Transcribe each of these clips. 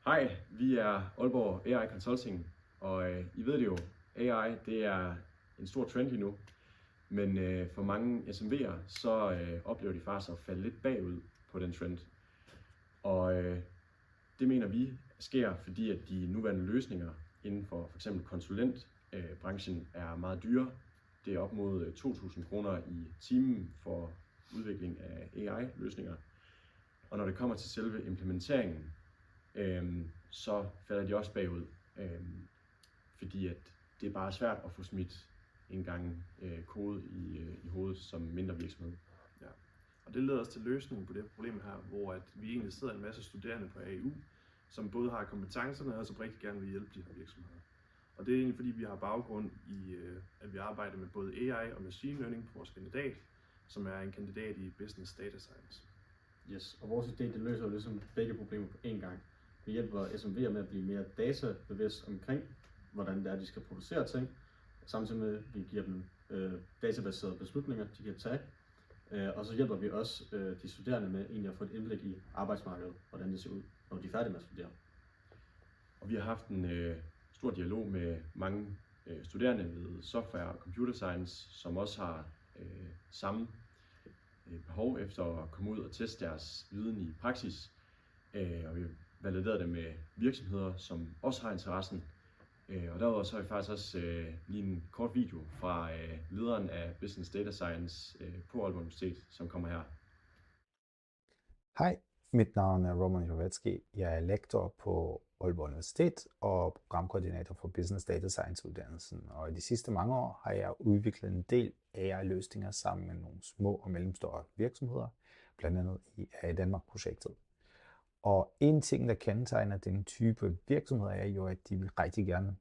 Hej, vi er Aalborg AI Consulting, og I ved det jo, AI det er en stor trend lige nu, men for mange SMV'er, så oplever de faktisk at falde lidt bagud på den trend. Og det mener vi sker, fordi at de nuværende løsninger inden for f.eks. konsulentbranchen er meget dyre. Det er op mod 2.000 kroner i timen for udvikling af AI-løsninger. Og når det kommer til selve implementeringen, så falder de også bagud, fordi at det er bare svært at få smidt en gang kode i hovedet som mindre virksomhed. Ja. Og det leder os til løsningen på det problem her, hvor at vi egentlig sidder en masse studerende på AU, som både har kompetencerne og som rigtig gerne vil hjælpe de her virksomheder. Og det er egentlig fordi, vi har baggrund i, at vi arbejder med både AI og machine learning på vores kandidat, som er en kandidat i Business Data Science. Yes, og vores idé det løser jo ligesom begge problemer på én gang. Vi hjælper SMV'er med at blive mere databevidst omkring, hvordan det er, de skal producere ting, samtidig med, at vi giver dem databaserede beslutninger, de kan tage. Og så hjælper vi også de studerende med egentlig at få et indblik i arbejdsmarkedet, hvordan det ser ud, når de er færdige med at studere. Og vi har haft en stor dialog med mange studerende ved software og computer science, som også har samme behov efter at komme ud og teste deres viden i praksis. Og vi har valideret det med virksomheder, som også har interessen. Og derudover så har vi faktisk også lige en kort video fra lederen af Business Data Science på Aalborg Universitet, som kommer her. Hej, mit navn er Roman Jovetsky. Jeg er lektor på Aalborg Universitet og programkoordinator for Business Data Science uddannelsen. Og i de sidste mange år har jeg udviklet en del AI-løsninger sammen med nogle små og mellemstore virksomheder, blandt andet i AI Danmark-projektet. Og en ting, der kendetegner den type virksomheder, er jo, at de vil rigtig gerne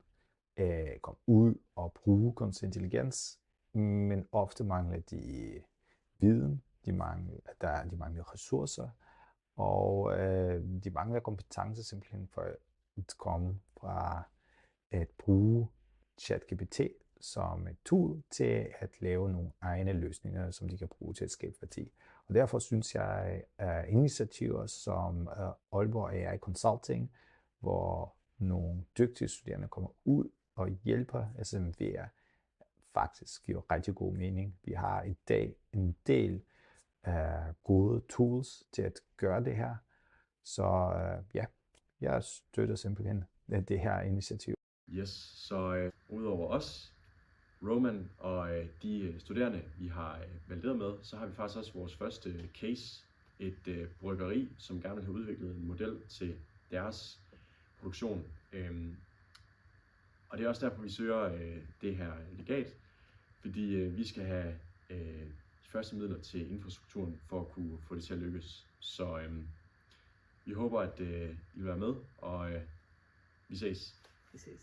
komme ud og bruge kunstig intelligens, men ofte mangler de viden, de mangler ressourcer, og de mangler kompetence simpelthen for at komme fra at bruge ChatGPT som et tool til at lave nogle egne løsninger, som de kan bruge til at skabe værdi. Og derfor synes jeg, at initiativer som Aalborg AI Consulting, hvor nogle dygtige studerende kommer ud og hjælper SMV'er, faktisk giver rigtig god mening. Vi har i dag en del gode tools til at gøre det her. Så jeg støtter simpelthen det her initiativ. Yes, så udover os, Roman og de studerende, vi har valideret med, så har vi faktisk også vores første case, et bryggeri, som gerne vil have udviklet en model til deres produktion. Og det er også derfor, vi søger det her legat, fordi vi skal have de første midler til infrastrukturen for at kunne få det til at lykkes. Så vi håber, at I vil være med, og vi ses. Vi ses.